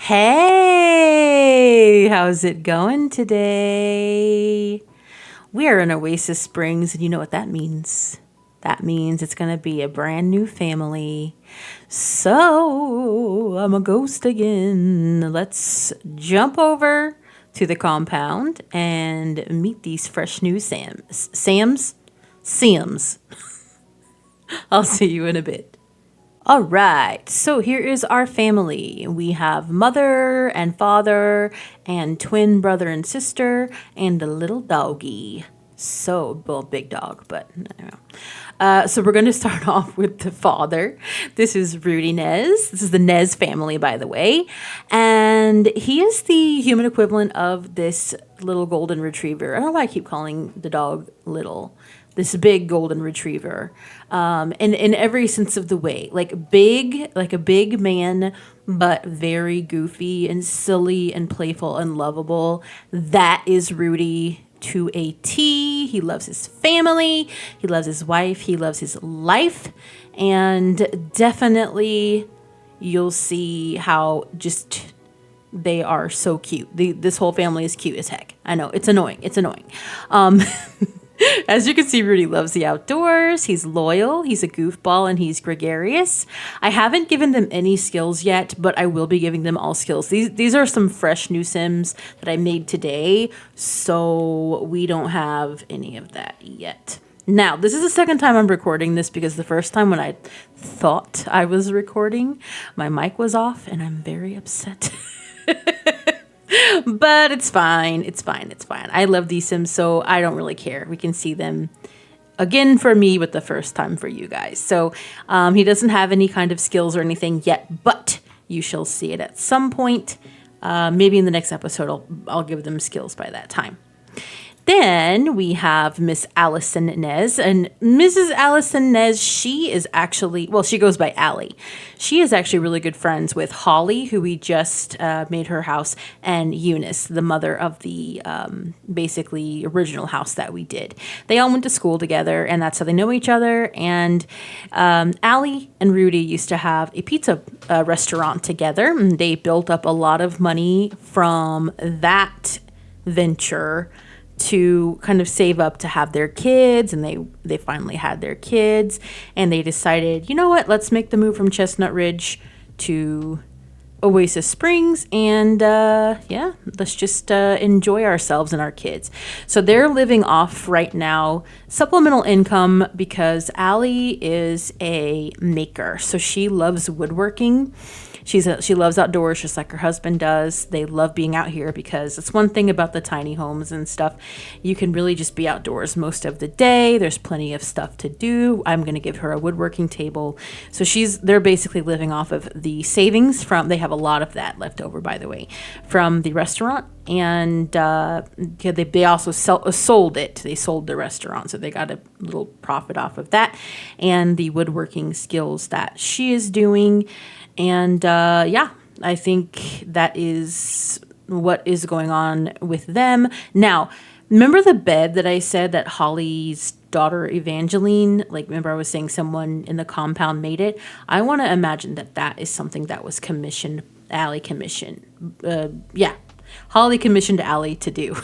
Hey, how's it going today? We are in Oasis Springs, and you know what that means. That means it's going to be a brand new family. So, I'm a ghost again. Let's jump over to the compound and meet these fresh new Sims. I'll see you in a bit. All right, so here is our family. We have mother and father and twin brother and sister and a little doggy. So, well, big dog, but I don't know. So we're going to start off with the father. This is Rudy Nez. This is the Nez family, by the way. And he is the human equivalent of this little golden retriever. I don't know why I keep calling the dog little. This big golden retriever, in every sense of the way, like big, like a big man, but very goofy and silly and playful and lovable. That is Rudy to a T. He loves his family. He loves his wife. He loves his life. And definitely you'll see how just they are so cute. This whole family is cute as heck. I know, it's annoying. It's annoying. As you can see, Rudy loves the outdoors. He's loyal, he's a goofball, and he's gregarious. I haven't given them any skills yet, but I will be giving them all skills. These are some fresh new Sims that I made today, so we don't have any of that yet. Now, this is the second time I'm recording this because the first time when I thought I was recording, my mic was off, and I'm very upset. But it's fine. It's fine. It's fine. I love these Sims, so I don't really care. We can see them again for me, but the first time for you guys. So he doesn't have any kind of skills or anything yet, but you shall see it at some point. Maybe in the next episode, I'll give them skills by that time. Then we have Miss Allison Nez, and Mrs. Allison Nez, she is actually, well, she goes by Allie. She is actually really good friends with Holly, who we just made her house, and Eunice, the mother of the basically original house that we did. They all went to school together, and that's how they know each other. And Allie and Rudy used to have a pizza restaurant together. They built up a lot of money from that venture to kind of save up to have their kids, and they finally had their kids, and they decided, you know what, let's make the move from Chestnut Ridge to Oasis Springs, and let's just enjoy ourselves and our kids. So they're living off right now supplemental income because Allie is a maker, so she loves woodworking. She loves outdoors just like her husband does. They love being out here because it's one thing about the tiny homes and stuff. You can really just be outdoors most of the day. There's plenty of stuff to do. I'm going to give her a woodworking table. So they're basically living off of the savings from, they have a lot of that left over, by the way, from the restaurant. And they also sold it. They sold the restaurant, so they got a little profit off of that and the woodworking skills that she is doing. And I think that is what is going on with them. Now, remember the bed that I said that Holly's daughter Evangeline, like remember I was saying someone in the compound made it? I want to imagine that is something that was commissioned, Allie commissioned. Holly commissioned Allie to do.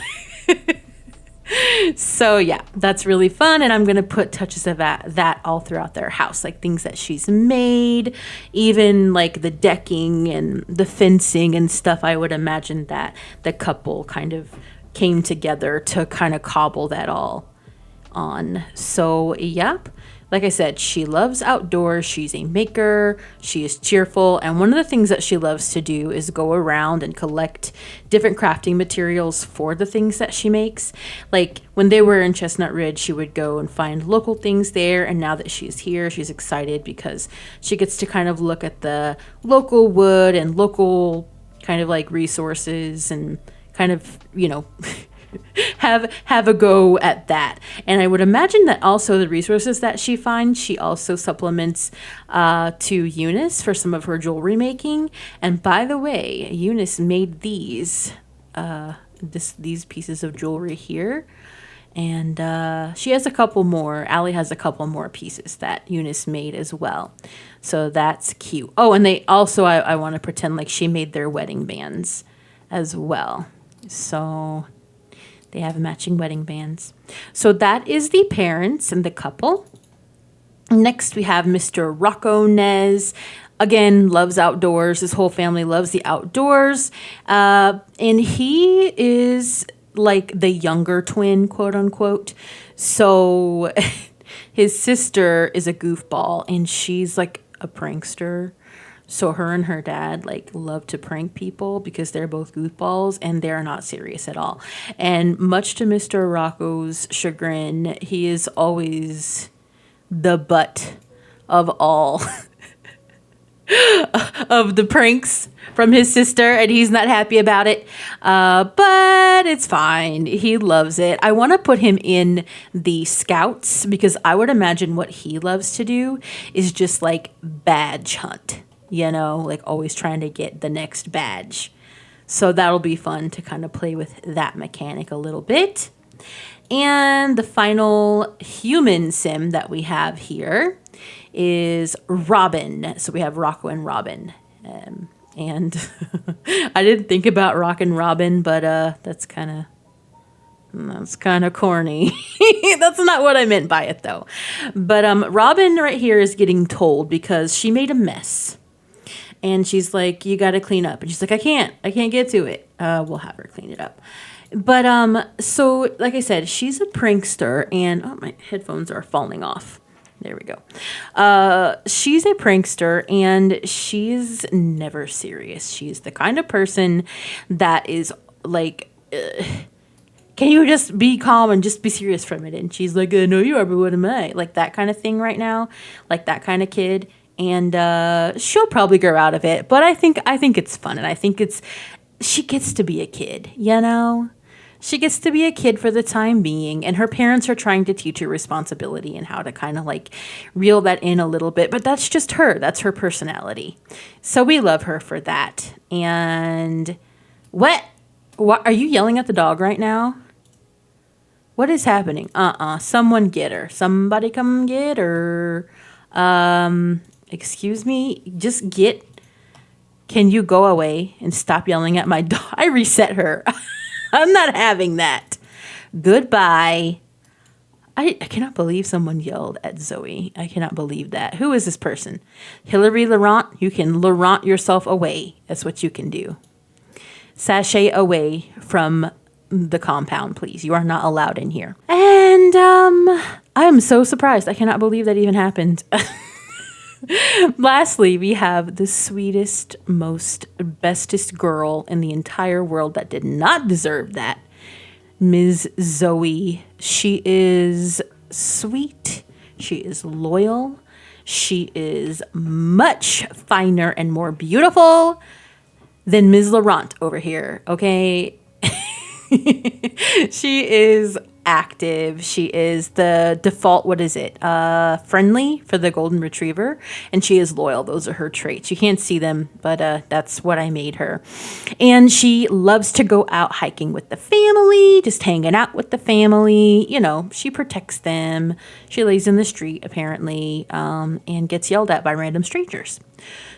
So yeah, that's really fun, and I'm going to put touches of that all throughout their house, like things that she's made, even like the decking and the fencing and stuff. I would imagine that the couple kind of came together to kind of cobble that all on. So yep. Like I said, she loves outdoors. She's a maker. She is cheerful. And one of the things that she loves to do is go around and collect different crafting materials for the things that she makes. Like when they were in Chestnut Ridge, she would go and find local things there. And now that she's here, she's excited because she gets to kind of look at the local wood and local kind of like resources and kind of, have a go at that. And I would imagine that also the resources that she finds, she also supplements to Eunice for some of her jewelry making. And by the way, Eunice made these pieces of jewelry here. And she has a couple more. Allie has a couple more pieces that Eunice made as well. So that's cute. Oh, and they also, I want to pretend like she made their wedding bands as well. So they have matching wedding bands. So that is the parents and the couple. Next, we have Mr. Rocco Nez. Again, loves outdoors. His whole family loves the outdoors. And he is like the younger twin, quote unquote. So his sister is a goofball and she's like a prankster. So her and her dad like love to prank people because they're both goofballs and they're not serious at all. And much to Mr. Rocco's chagrin, he is always the butt of all of the pranks from his sister, and he's not happy about it. But it's fine. He loves it. I want to put him in the scouts because I would imagine what he loves to do is just like badge hunt, like always trying to get the next badge. So that'll be fun to kind of play with that mechanic a little bit. And the final human sim that we have here is Robin. So we have Rocco and Robin. And I didn't think about Rock and Robin, but that's kind of corny. That's not what I meant by it, though. But Robin right here is getting told because she made a mess. And she's like, you got to clean up. And she's like, I can't get to it. We'll have her clean it up. But so like I said, she's a prankster, and my headphones are falling off. There we go. She's a prankster, and she's never serious. She's the kind of person that is like, can you just be calm and just be serious for a minute? And she's like, no, you are, but what am I? Like that kind of thing right now, like that kind of kid. And she'll probably grow out of it, but I think it's fun, and I think she gets to be a kid, She gets to be a kid for the time being, and her parents are trying to teach her responsibility and how to kind of like reel that in a little bit, but that's just her. That's her personality. So we love her for that. And what are you yelling at the dog right now? What is happening? Someone get her. Somebody come get her. Excuse me? Can you go away and stop yelling at my dog? I reset her. I'm not having that. Goodbye. I cannot believe someone yelled at Zoe. I cannot believe that. Who is this person? Hillary Laurent? You can Laurent yourself away. That's what you can do. Sashay away from the compound, please. You are not allowed in here. And I am so surprised. I cannot believe that even happened. Lastly, we have the sweetest, most bestest girl in the entire world that did not deserve that. Ms. Zoe. She is sweet. She is loyal. She is much finer and more beautiful than Ms. Laurent over here, okay? She is active. She is the default, friendly for the golden retriever, and she is loyal. Those are her traits. You can't see them, but that's what I made her. And she loves to go out hiking with the family, just hanging out with the family. She protects them. She lays in the street, apparently, and gets yelled at by random strangers.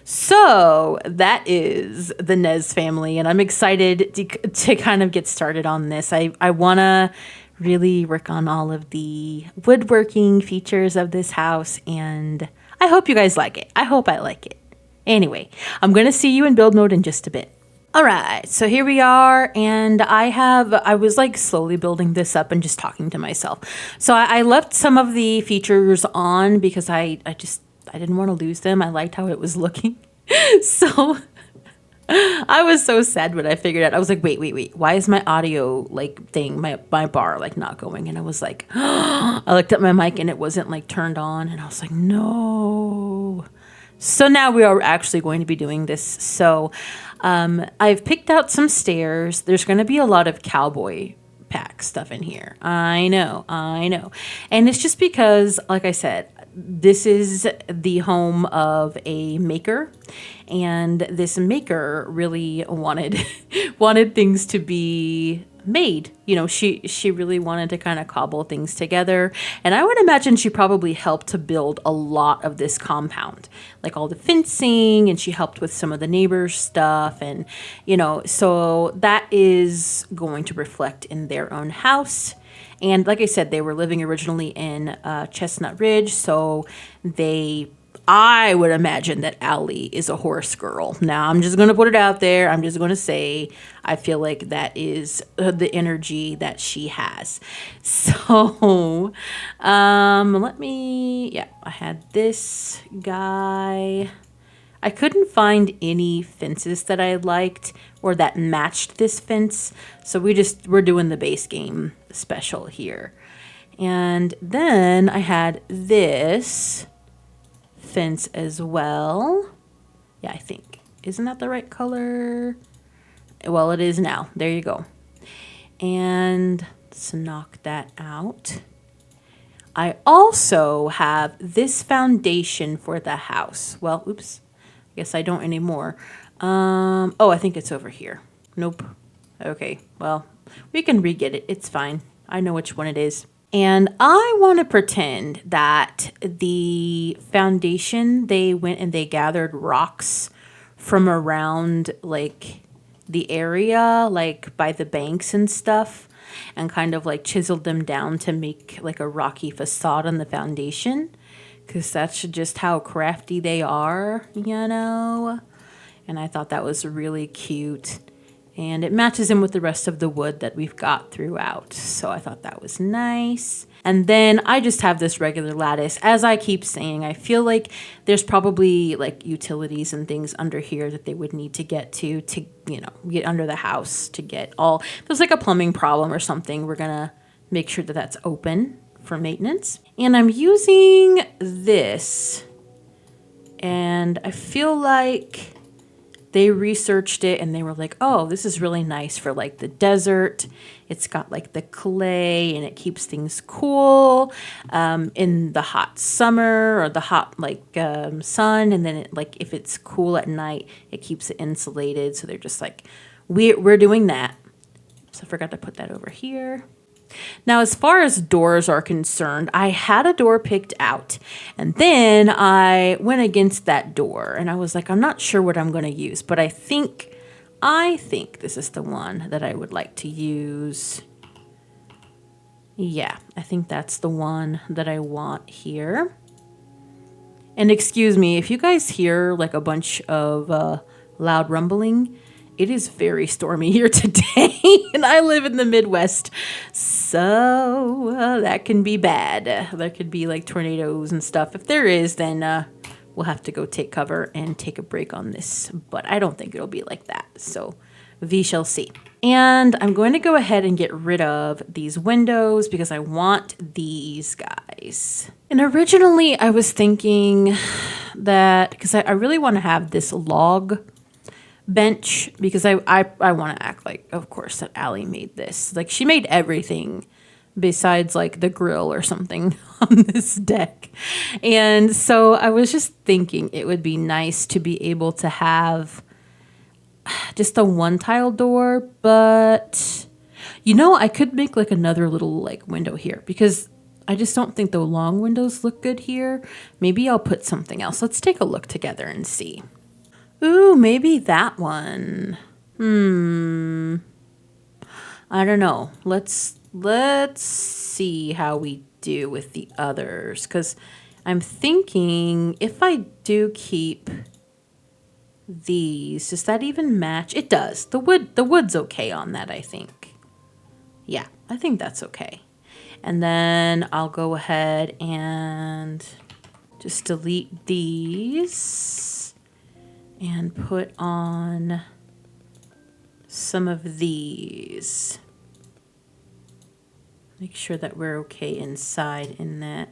So that is the Nez family, and I'm excited to kind of get started on this. I want to really work on all of the woodworking features of this house, and I hope you guys like it. I hope I like it. Anyway, I'm going to see you in build mode in just a bit. All right, so here we are, and I was like slowly building this up and just talking to myself. So I left some of the features on because I didn't want to lose them. I liked how it was looking. So I was so sad when I figured out. I was like, wait. Why is my audio like thing, my bar like not going? And I was like, I looked at my mic and it wasn't like turned on. And I was like, no. So now we are actually going to be doing this. So I've picked out some stairs. There's going to be a lot of cowboy pack stuff in here. I know. And it's just because, like I said, this is the home of a maker, and this maker really wanted things to be made. You know, she really wanted to kind of cobble things together, and I would imagine she probably helped to build a lot of this compound, like all the fencing, and she helped with some of the neighbors' stuff, and you know, so that is going to reflect in their own house. And like I said, they were living originally in Chestnut Ridge, so I would imagine that Allie is a horse girl. Now, I'm just going to put it out there. I'm just going to say I feel like that is the energy that she has. So, I had this guy. I couldn't find any fences that I liked or that matched this fence. So we're doing the base game special here. And then I had this fence as well. Yeah, I think. Isn't that the right color? Well, it is now. There you go. And let's knock that out. I also have this foundation for the house. Well, oops. I guess I don't anymore. I think it's over here. Nope. Okay, well, we can re-get it. It's fine. I know which one it is. And I want to pretend that the foundation, they went and they gathered rocks from around like the area, like by the banks and stuff, and kind of like chiseled them down to make like a rocky facade on the foundation. Because that's just how crafty they are, you know. And I thought that was really cute. And it matches in with the rest of the wood that we've got throughout. So I thought that was nice. And then I just have this regular lattice. As I keep saying, I feel like there's probably like utilities and things under here that they would need to get to, you know, get under the house to get all. If there's like a plumbing problem or something, we're going to make sure that that's open for maintenance. And I'm using this, and I feel like they researched it and they were like, oh, this is really nice for like the desert. It's got like the clay and it keeps things cool in the hot summer or the hot sun. And then it, like if it's cool at night, it keeps it insulated. So they're just like, we're doing that. So I forgot to put that over here. Now, as far as doors are concerned, I had a door picked out, and then I went against that door, and I was like, I'm not sure what I'm going to use, but I think this is the one that I would like to use. Yeah, I think that's the one that I want here. And excuse me, if you guys hear like a bunch of loud rumbling, it is very stormy here today, and I live in the Midwest, so that can be bad. There could be like tornadoes and stuff. If there is, then we'll have to go take cover and take a break on this, but I don't think it'll be like that, so we shall see. And I'm going to go ahead and get rid of these windows because I want these guys. And originally I was thinking that, because I really want to have this log bench, because I want to act like, of course, that Allie made this. Like, she made everything besides like the grill or something on this deck. And so I was just thinking it would be nice to be able to have just a one tile door, but you know, I could make like another little like window here because I just don't think the long windows look good here. Maybe I'll put something else. Let's take a look together and see. Ooh, maybe that one. I don't know. Let's see how we do with the others, because I'm thinking if I do keep these, does that even match? It does. The wood's okay on that, I think. Yeah, I think that's okay. And then I'll go ahead and just delete these and put on some of these. Make sure that we're okay inside in that.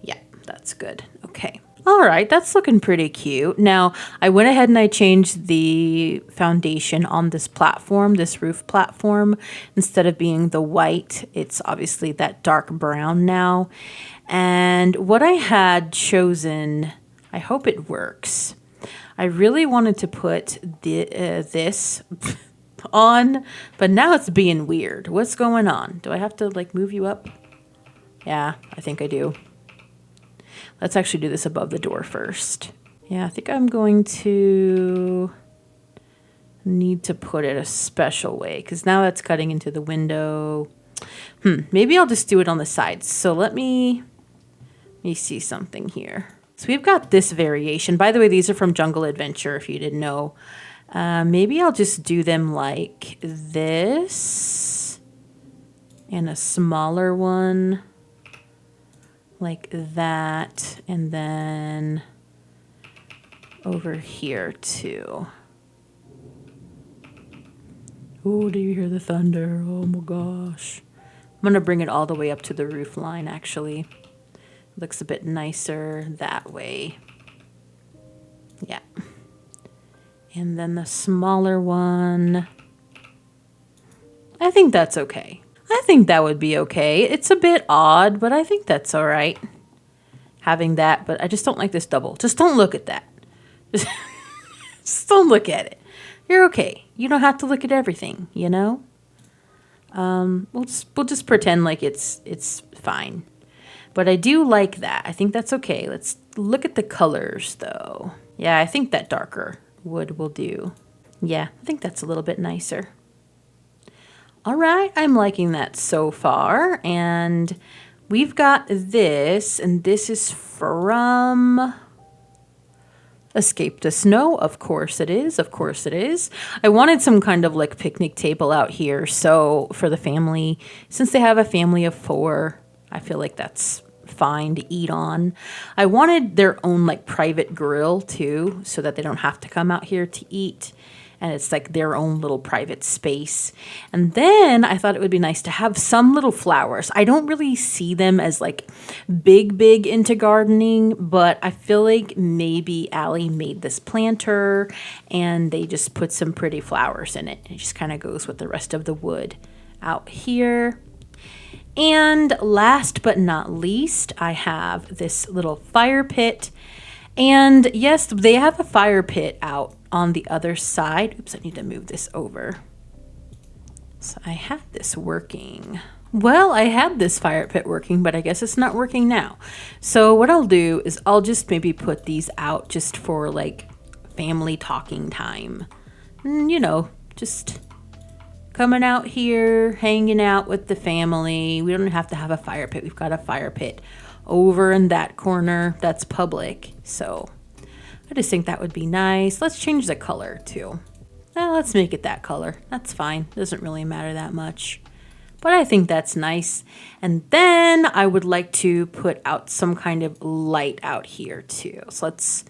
Yeah, that's good. Okay. All right, that's looking pretty cute. Now, I went ahead and I changed the foundation on this platform, this roof platform. Instead of being the white, it's obviously that dark brown now. And what I had chosen, I hope it works. I really wanted to put this on, but now it's being weird. What's going on? Do I have to like move you up? Yeah, I think I do. Let's actually do this above the door first. Yeah, I think I'm going to need to put it a special way because now that's cutting into the window. Maybe I'll just do it on the sides. So let me see something here. So we've got this variation. By the way, these are from Jungle Adventure, if you didn't know. Maybe I'll just do them like this and a smaller one like that, and then over here too. Oh, do you hear the thunder? Oh my gosh. I'm gonna bring it all the way up to the roof line actually. Looks a bit nicer that way. Yeah. And then the smaller one, I think that's okay. I think that would be okay. It's a bit odd, but I think that's all right. Having that, but I just don't like this double. Just don't look at that. Just don't look at it. You're okay. You don't have to look at everything, you know? We'll just pretend like it's fine. But I do like that. I think that's okay. Let's look at the colors though. Yeah, I think that darker wood will do. Yeah, I think that's a little bit nicer. All right, I'm liking that so far. And we've got this, and this is from Escape the Snow. Of course it is. Of course it is. I wanted some kind of like picnic table out here. So for the family, since they have a family of 4, I feel like that's fine to eat on. I wanted their own like private grill too, so that they don't have to come out here to eat. And it's like their own little private space. And then I thought it would be nice to have some little flowers. I don't really see them as like big into gardening, but I feel like maybe Allie made this planter and they just put some pretty flowers in it. It just kind of goes with the rest of the wood out here. And last but not least, I have this little fire pit. And yes, they have a fire pit out on the other side. Oops, I need to move this over. So I had this working. Well, I had this fire pit working, but I guess it's not working now. So what I'll do is I'll just maybe put these out just for like family talking time. You know, just coming out here, hanging out with the family. We don't have to have a fire pit. We've got a fire pit over in that corner that's public. So I just think that would be nice. Let's change the color too. Let's make it that color. That's fine. Doesn't really matter that much. But I think that's nice. And then I would like to put out some kind of light out here too. So let's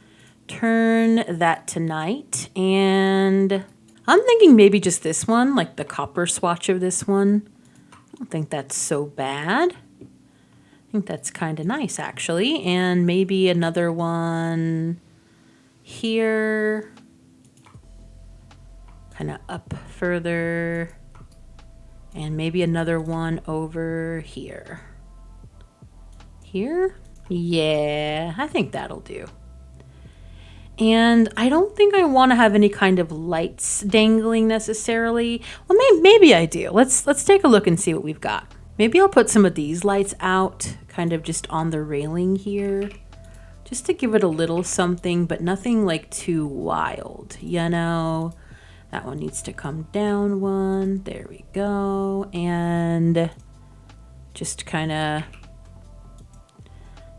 turn that to night. And I'm thinking maybe just this one, like the copper swatch of this one. I don't think that's so bad. I think that's kind of nice actually. And maybe another one here, kind of up further, and maybe another one over here. Here? Yeah, I think that'll do. And I don't think I want to have any kind of lights dangling necessarily. Well, maybe I do. Let's take a look and see what we've got. Maybe I'll put some of these lights out, kind of just on the railing here, just to give it a little something, but nothing like too wild, you know? That one needs to come down one. There we go. And just kind of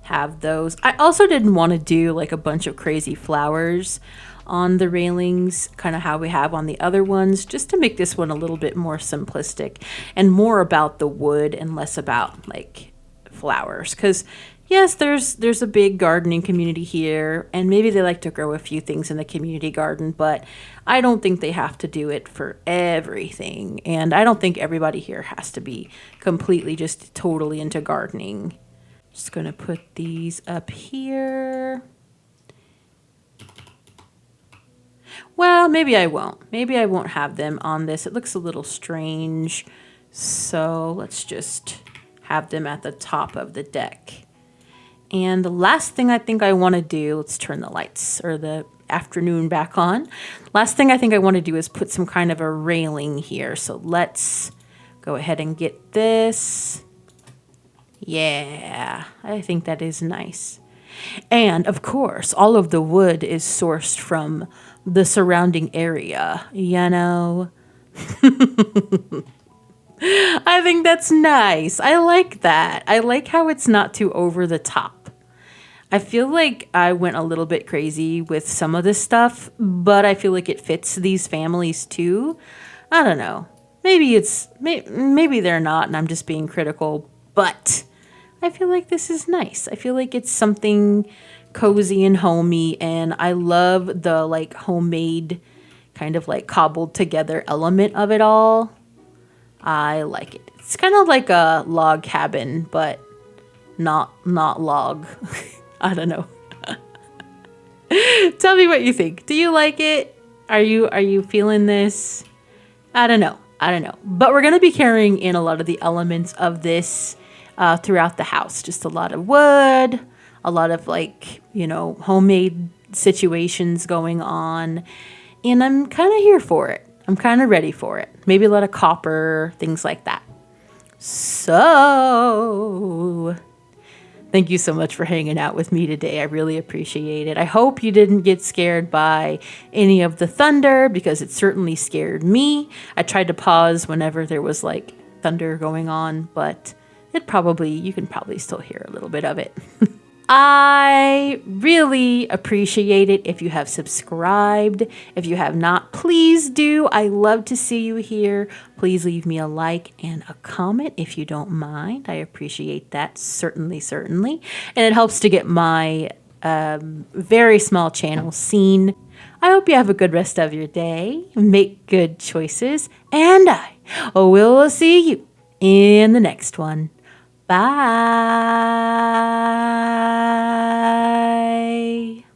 have those. I also didn't want to do like a bunch of crazy flowers on the railings, kind of how we have on the other ones, just to make this one a little bit more simplistic and more about the wood and less about like flowers. Because yes, there's a big gardening community here, and maybe they like to grow a few things in the community garden, but I don't think they have to do it for everything. And I don't think everybody here has to be completely just totally into gardening. Just going to put these up here. Well, maybe I won't. Maybe I won't have them on this. It looks a little strange. So let's just have them at the top of the deck. And the last thing I think I want to do, let's turn the lights or the afternoon back on. Last thing I think I want to do is put some kind of a railing here. So let's go ahead and get this. Yeah, I think that is nice. And of course, all of the wood is sourced from the surrounding area, you know. I think that's nice. I like that. I like how it's not too over the top. I feel like I went a little bit crazy with some of this stuff, but I feel like it fits these families too. I don't know. Maybe they're not and I'm just being critical, but I feel like this is nice. I feel like it's something cozy and homey, and I love the like homemade kind of like cobbled together element of it all. I like it. It's kind of like a log cabin, but not log. I don't know. Tell me what you think. Do you like it? Are you feeling this? I don't know. But we're going to be carrying in a lot of the elements of this throughout the house. Just a lot of wood, a lot of like, you know, homemade situations going on. And I'm kind of here for it. I'm kind of ready for it. Maybe a lot of copper, things like that. So, thank you so much for hanging out with me today. I really appreciate it. I hope you didn't get scared by any of the thunder, because it certainly scared me. I tried to pause whenever there was like thunder going on, but you can probably still hear a little bit of it. I really appreciate it if you have subscribed. If you have not, please do. I love to see you here. Please leave me a like and a comment if you don't mind. I appreciate that, certainly. And it helps to get my very small channel seen. I hope you have a good rest of your day. Make good choices. And I will see you in the next one. Bye.